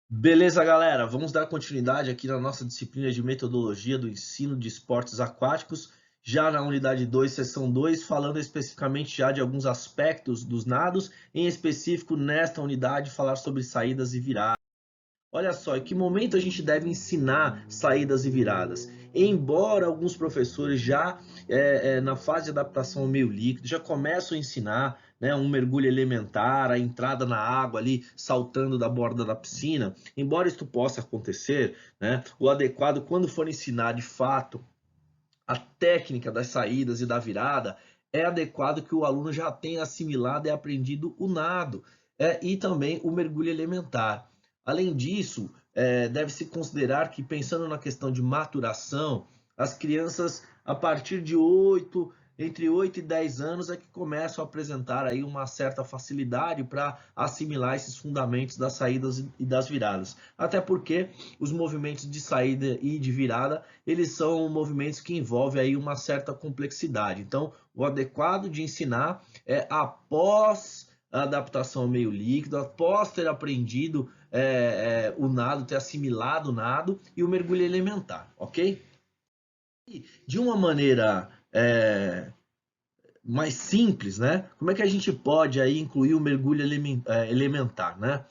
Beleza, galera? Vamos dar continuidade aqui na nossa disciplina de metodologia do ensino de esportes aquáticos, já na unidade 2, seção 2, falando especificamente já de alguns aspectos dos nados, em específico nesta unidade falar sobre saídas e viradas. Olha só, em que momento a gente deve ensinar saídas e viradas? Embora alguns professores já na fase de adaptação ao meio líquido já começam a ensinar, né, um mergulho elementar, a entrada na água ali, saltando da borda da piscina, embora isso possa acontecer, né, o adequado quando for ensinar de fato a técnica das saídas e da virada, é adequado que o aluno já tenha assimilado e aprendido o nado e também o mergulho elementar. Além disso, deve-se considerar que, pensando na questão de maturação, as crianças, a partir de entre 8 e 10 anos, é que começam a apresentar aí uma certa facilidade para assimilar esses fundamentos das saídas e das viradas. Até porque os movimentos de saída e de virada, eles são movimentos que envolvem aí uma certa complexidade. Então, o adequado de ensinar é após a adaptação ao meio líquido, após ter aprendido o nado, ter assimilado o nado e o mergulho elementar, ok? E de uma maneira mais simples, né? Como é que a gente pode aí incluir o mergulho elementar, né?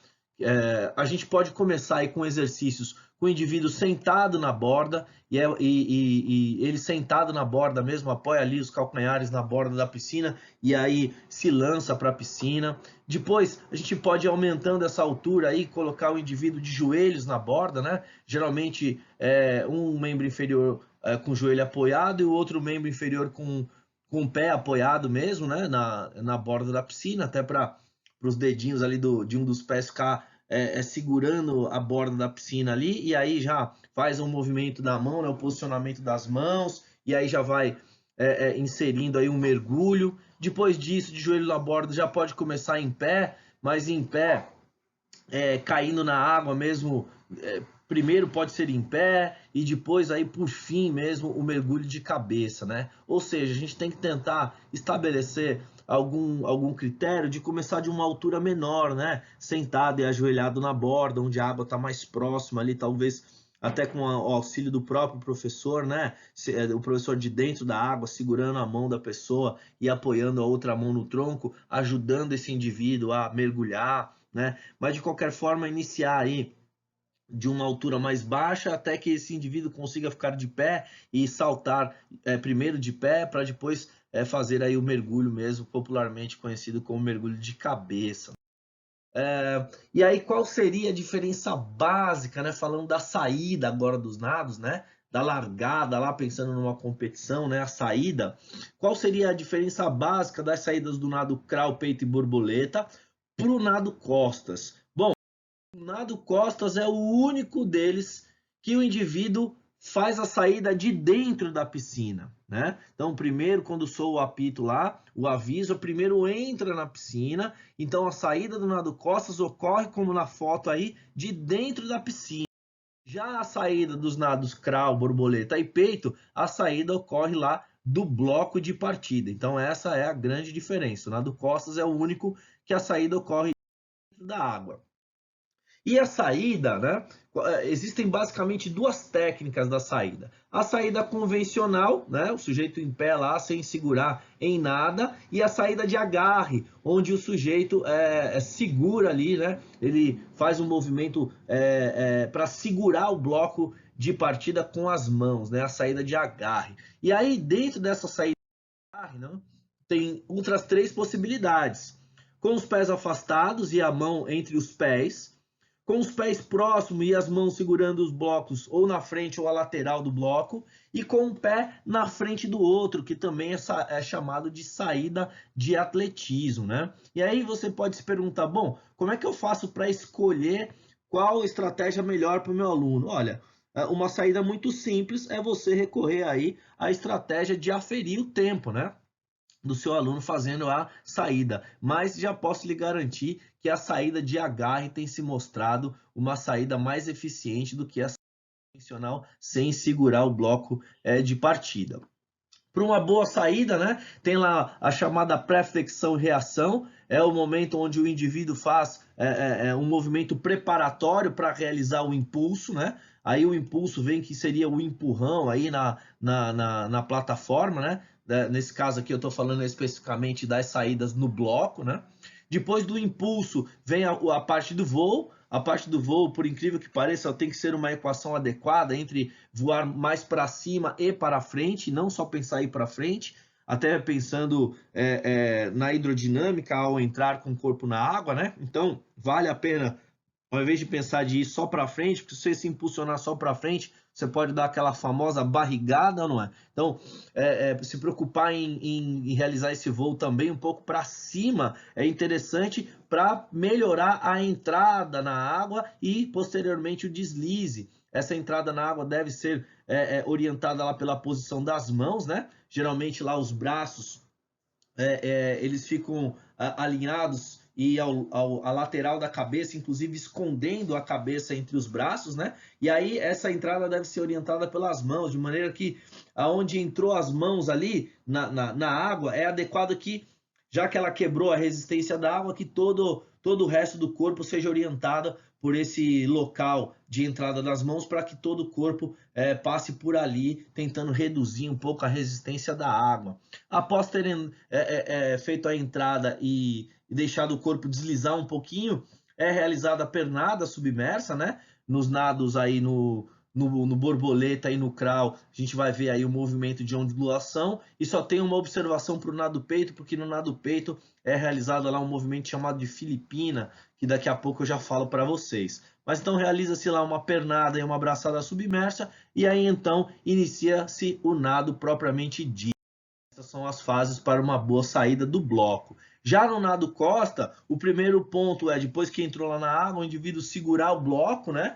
A gente pode começar aí com exercícios com o indivíduo sentado na borda e ele sentado na borda mesmo, apoia ali os calcanhares na borda da piscina e aí se lança para a piscina. Depois a gente pode ir aumentando essa altura aí, colocar o indivíduo de joelhos na borda, né? Geralmente um membro inferior com o joelho apoiado e o outro membro inferior com o pé apoiado mesmo, né, na borda da piscina, até para os dedinhos ali de um dos pés ficar segurando a borda da piscina ali, e aí já faz um movimento da mão, né, o posicionamento das mãos, e aí já vai inserindo aí um mergulho. Depois disso, de joelho na borda, já pode começar em pé, mas em pé caindo na água mesmo, primeiro pode ser em pé e depois aí por fim mesmo o mergulho de cabeça, né? Ou seja, a gente tem que tentar estabelecer algum critério de começar de uma altura menor, né? Sentado e ajoelhado na borda, onde a água está mais próxima ali, talvez até com o auxílio do próprio professor, né? O professor de dentro da água segurando a mão da pessoa e apoiando a outra mão no tronco, ajudando esse indivíduo a mergulhar, né? Mas de qualquer forma, iniciar aí de uma altura mais baixa até que esse indivíduo consiga ficar de pé e saltar primeiro de pé para depois fazer aí o mergulho mesmo, popularmente conhecido como mergulho de cabeça. E aí qual seria a diferença básica, né? Falando da saída agora dos nados, né? Da largada lá, pensando numa competição, né? A saída. Qual seria a diferença básica das saídas do nado crawl, peito e borboleta para o nado costas? Bom, o nado costas é o único deles que o indivíduo faz a saída de dentro da piscina, né? Então, primeiro, quando soa o apito lá, o aviso, primeiro entra na piscina, então a saída do nado costas ocorre, como na foto aí, de dentro da piscina. Já a saída dos nados crawl, borboleta e peito, a saída ocorre lá do bloco de partida. Então, essa é a grande diferença. O nado costas é o único que a saída ocorre dentro da água. E a saída, né? Existem basicamente duas técnicas da saída. A saída convencional, né? O sujeito em pé lá sem segurar em nada, e a saída de agarre, onde o sujeito segura ali, né? Ele faz um movimento para segurar o bloco de partida com as mãos, né? A saída de agarre. E aí, dentro dessa saída de agarre, né? Tem outras três possibilidades. Com os pés afastados e a mão entre os pés, com os pés próximos e as mãos segurando os blocos ou na frente ou à lateral do bloco, e com o pé na frente do outro, que também é chamado de saída de atletismo, né? E aí você pode se perguntar, bom, como é que eu faço para escolher qual estratégia melhor para o meu aluno? Olha, uma saída muito simples é você recorrer aí à estratégia de aferir o tempo, né? Do seu aluno fazendo a saída, mas já posso lhe garantir que a saída de agarre tem se mostrado uma saída mais eficiente do que a convencional sem segurar o bloco de partida. Para uma boa saída, né? Tem lá a chamada pré-flexão e reação, é o momento onde o indivíduo faz um movimento preparatório para realizar o impulso, né? Aí o impulso vem que seria o empurrão aí na plataforma, né? Nesse caso aqui eu estou falando especificamente das saídas no bloco, né? Depois do impulso vem a parte do voo. A parte do voo, por incrível que pareça, tem que ser uma equação adequada entre voar mais para cima e para frente, não só pensar ir para frente, até pensando na hidrodinâmica ao entrar com o corpo na água, né? Então, vale a pena, ao invés de pensar de ir só para frente, porque se você se impulsionar só para frente, você pode dar aquela famosa barrigada, não é? Então, se preocupar em realizar esse voo também um pouco para cima é interessante para melhorar a entrada na água e, posteriormente, o deslize. Essa entrada na água deve ser orientada lá pela posição das mãos, né? Geralmente lá os braços eles ficam alinhados e a lateral da cabeça, inclusive escondendo a cabeça entre os braços, né? E aí essa entrada deve ser orientada pelas mãos, de maneira que aonde entrou as mãos ali na água, é adequado que, já que ela quebrou a resistência da água, que todo o resto do corpo seja orientado por esse local de entrada das mãos, para que todo o corpo passe por ali, tentando reduzir um pouco a resistência da água. Após terem feito a entrada e deixado o corpo deslizar um pouquinho, é realizada a pernada submersa, né? Nos nados aí no borboleta e no crawl, a gente vai ver aí o movimento de ondulação, e só tem uma observação para o nado peito, porque no nado peito é realizado lá um movimento chamado de Filipina, que daqui a pouco eu já falo para vocês. Mas então realiza-se lá uma pernada e uma braçada submersa, e aí então inicia-se o nado propriamente dito. Essas são as fases para uma boa saída do bloco. Já no nado costa, o primeiro ponto é, depois que entrou lá na água, o indivíduo segurar o bloco, né,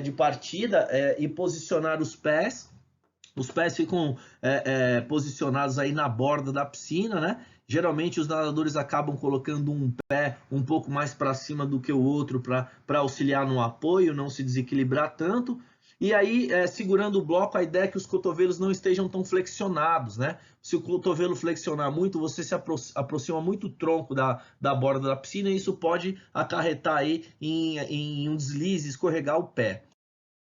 de partida e posicionar os pés. Os pés ficam posicionados aí na borda da piscina, né? Geralmente os nadadores acabam colocando um pé um pouco mais para cima do que o outro para auxiliar no apoio, não se desequilibrar tanto. E aí, segurando o bloco, a ideia é que os cotovelos não estejam tão flexionados, né? Se o cotovelo flexionar muito, você se aproxima muito o tronco da borda da piscina, e isso pode acarretar aí em um deslize, escorregar o pé.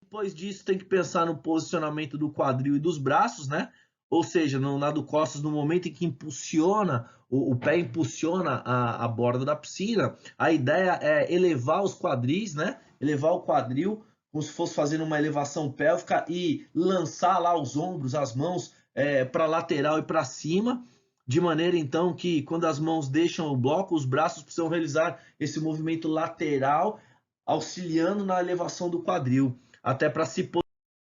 Depois disso, tem que pensar no posicionamento do quadril e dos braços, né? Ou seja, no nado costas, no momento em que impulsiona, o pé impulsiona a borda da piscina, a ideia é elevar os quadris, né? Elevar o quadril, como se fosse fazendo uma elevação pélvica, e lançar lá os ombros, as mãos para lateral e para cima, de maneira então que quando as mãos deixam o bloco, os braços precisam realizar esse movimento lateral, auxiliando na elevação do quadril, até para se posicionar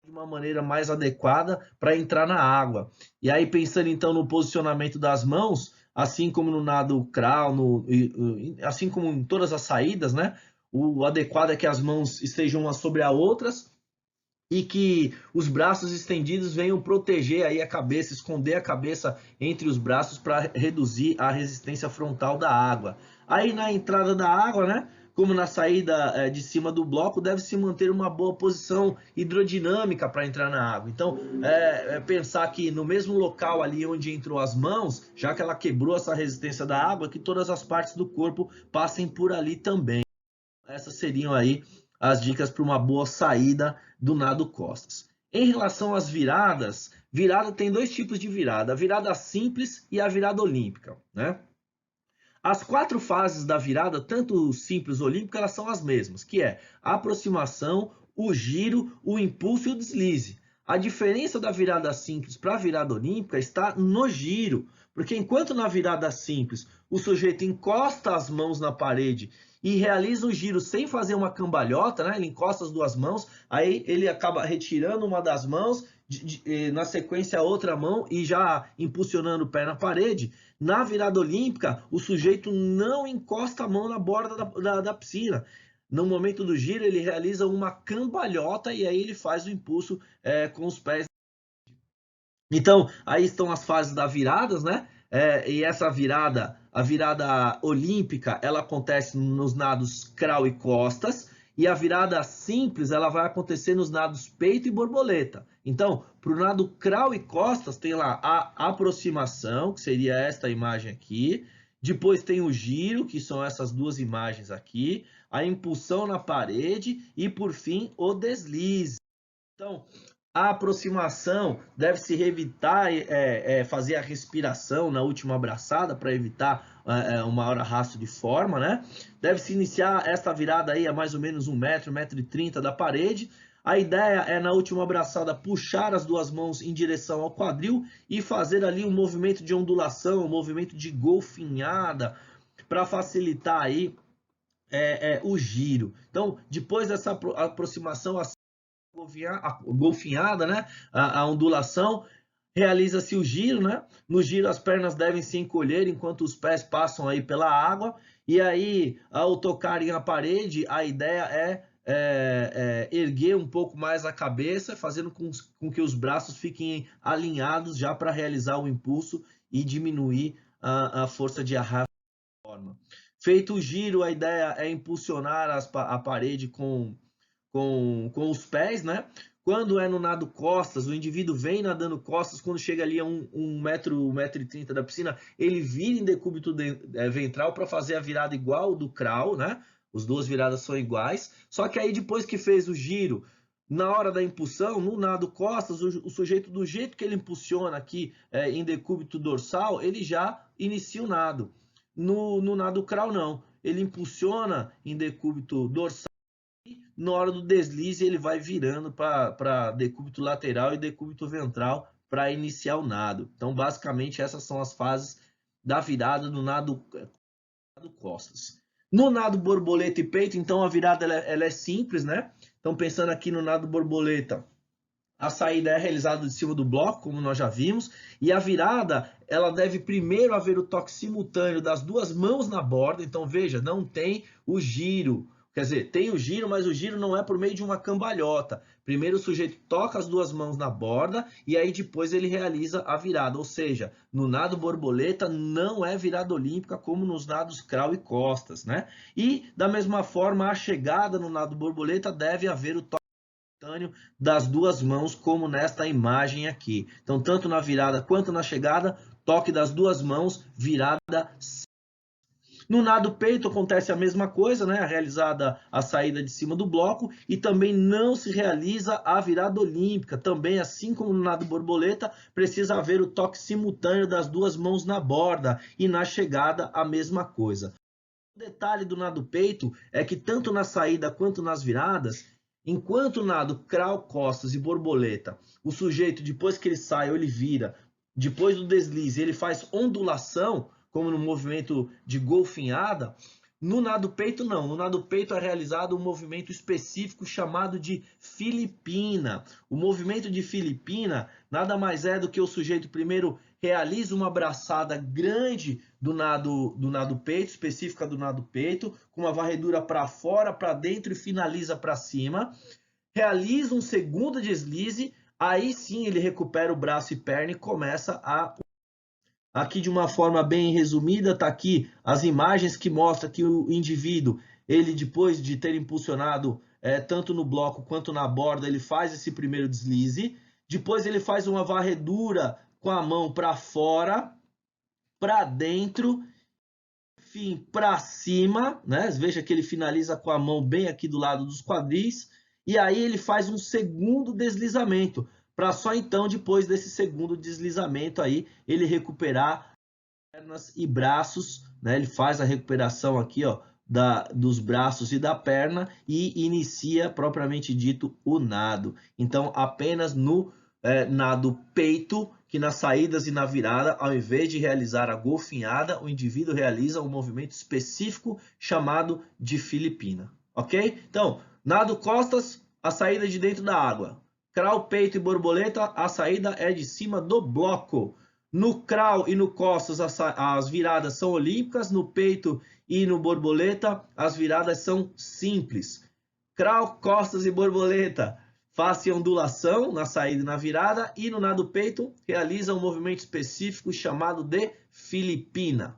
de uma maneira mais adequada para entrar na água. E aí, pensando então no posicionamento das mãos, assim como no nado crawl, assim como em todas as saídas, né? O adequado é que as mãos estejam umas sobre as outras e que os braços estendidos venham proteger aí a cabeça, esconder a cabeça entre os braços para reduzir a resistência frontal da água. Aí na entrada da água, né? Como na saída de cima do bloco, deve-se manter uma boa posição hidrodinâmica para entrar na água. Então, pensar que no mesmo local ali onde entrou as mãos, já que ela quebrou essa resistência da água, que todas as partes do corpo passem por ali também. Essas seriam aí as dicas para uma boa saída do nado costas. Em relação às viradas, virada tem dois tipos de virada: a virada simples e a virada olímpica, né? As 4 fases da virada, tanto simples ou olímpica, elas são as mesmas, que é a aproximação, o giro, o impulso e o deslize. A diferença da virada simples para a virada olímpica está no giro, porque enquanto na virada simples o sujeito encosta as mãos na parede e realiza o giro sem fazer uma cambalhota, né? Ele encosta as duas mãos, aí ele acaba retirando uma das mãos, na sequência a outra mão, e já impulsionando o pé na parede. Na virada olímpica, o sujeito não encosta a mão na borda da piscina. No momento do giro, ele realiza uma cambalhota e aí ele faz o impulso com os pés. Então, aí estão as fases das viradas, né? E essa virada, a virada olímpica, ela acontece nos nados crawl e costas, E a virada simples, ela vai acontecer nos nados peito e borboleta. Então, para o nado crawl e costas, tem lá a aproximação, que seria esta imagem aqui. Depois tem o giro, que são essas duas imagens aqui. A impulsão na parede e, por fim, o deslize. Então, a aproximação deve-se evitar fazer a respiração na última abraçada para evitar um maior arrasto de forma, né? Deve-se iniciar esta virada aí a mais ou menos 1 metro, 1,30 m da parede. A ideia é, na última abraçada, puxar as duas mãos em direção ao quadril e fazer ali um movimento de ondulação, um movimento de golfinhada, para facilitar aí o giro. Então, depois dessa aproximação, a golfinhada, né? A ondulação, realiza-se o giro, né? No giro as pernas devem se encolher enquanto os pés passam aí pela água, e aí ao tocarem a parede, a ideia é erguer um pouco mais a cabeça, fazendo com que os braços fiquem alinhados já para realizar o impulso e diminuir a força de arrasto. Feito o giro, a ideia é impulsionar a parede com os pés, né? Quando é no nado costas, o indivíduo vem nadando costas, quando chega ali a 1 metro, 1,30 m da piscina, ele vira em decúbito ventral para fazer a virada igual do crawl, né? As duas viradas são iguais, só que aí depois que fez o giro, na hora da impulsão, no nado costas, o sujeito, do jeito que ele impulsiona aqui em decúbito dorsal, ele já inicia o nado. No nado crawl, não. Ele impulsiona em decúbito dorsal, na hora do deslize ele vai virando para decúbito lateral e decúbito ventral para iniciar o nado. Então, basicamente, essas são as fases da virada do nado costas. No nado borboleta e peito, então, a virada ela é simples, né? Então, pensando aqui no nado borboleta, a saída é realizada de cima do bloco, como nós já vimos, e a virada, ela deve primeiro haver o toque simultâneo das duas mãos na borda. Então, veja, não tem o giro. Quer dizer, tem o giro, mas o giro não é por meio de uma cambalhota. Primeiro o sujeito toca as duas mãos na borda e aí depois ele realiza a virada. Ou seja, no nado borboleta não é virada olímpica como nos nados crawl e costas, né? E da mesma forma, a chegada no nado borboleta deve haver o toque simultâneo das duas mãos, como nesta imagem aqui. Então, tanto na virada quanto na chegada, toque das duas mãos, virada. No nado peito acontece a mesma coisa, né? Realizada a saída de cima do bloco e também não se realiza a virada olímpica. Também, assim como no nado borboleta, precisa haver o toque simultâneo das duas mãos na borda e na chegada a mesma coisa. O detalhe do nado peito é que tanto na saída quanto nas viradas, enquanto o nado crawl, costas e borboleta, o sujeito, depois que ele sai ou ele vira, depois do deslize, ele faz ondulação, como no movimento de golfinhada. No nado peito, não. No nado peito é realizado um movimento específico chamado de filipina. O movimento de filipina nada mais é do que o sujeito primeiro realiza uma abraçada grande do nado peito, específica do nado peito, com uma varredura para fora, para dentro e finaliza para cima. Realiza um segundo deslize, aí sim ele recupera o braço e perna e começa a... Aqui de uma forma bem resumida, está aqui as imagens que mostram que o indivíduo, ele depois de ter impulsionado tanto no bloco quanto na borda, ele faz esse primeiro deslize, depois ele faz uma varredura com a mão para fora, para dentro, enfim, para cima, né? Veja que ele finaliza com a mão bem aqui do lado dos quadris, e aí ele faz um segundo deslizamento, para só então, depois desse segundo deslizamento aí, ele recuperar pernas e braços, né? Ele faz a recuperação aqui, ó, dos braços e da perna e inicia, propriamente dito, o nado. Então, apenas no nado peito, que nas saídas e na virada, ao invés de realizar a golfinhada, o indivíduo realiza um movimento específico chamado de filipina, ok? Então, nado costas, a saída de dentro da água. Crawl, peito e borboleta, a saída é de cima do bloco. No crawl e no costas, as viradas são olímpicas. No peito e no borboleta, as viradas são simples. Crawl, costas e borboleta, face ondulação na saída e na virada. E no nado peito, realiza um movimento específico chamado de filipina.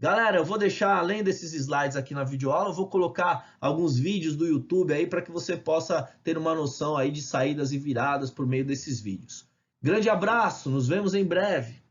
Galera, eu vou deixar, além desses slides aqui na videoaula, eu vou colocar alguns vídeos do YouTube aí para que você possa ter uma noção aí de saídas e viradas por meio desses vídeos. Grande abraço, nos vemos em breve.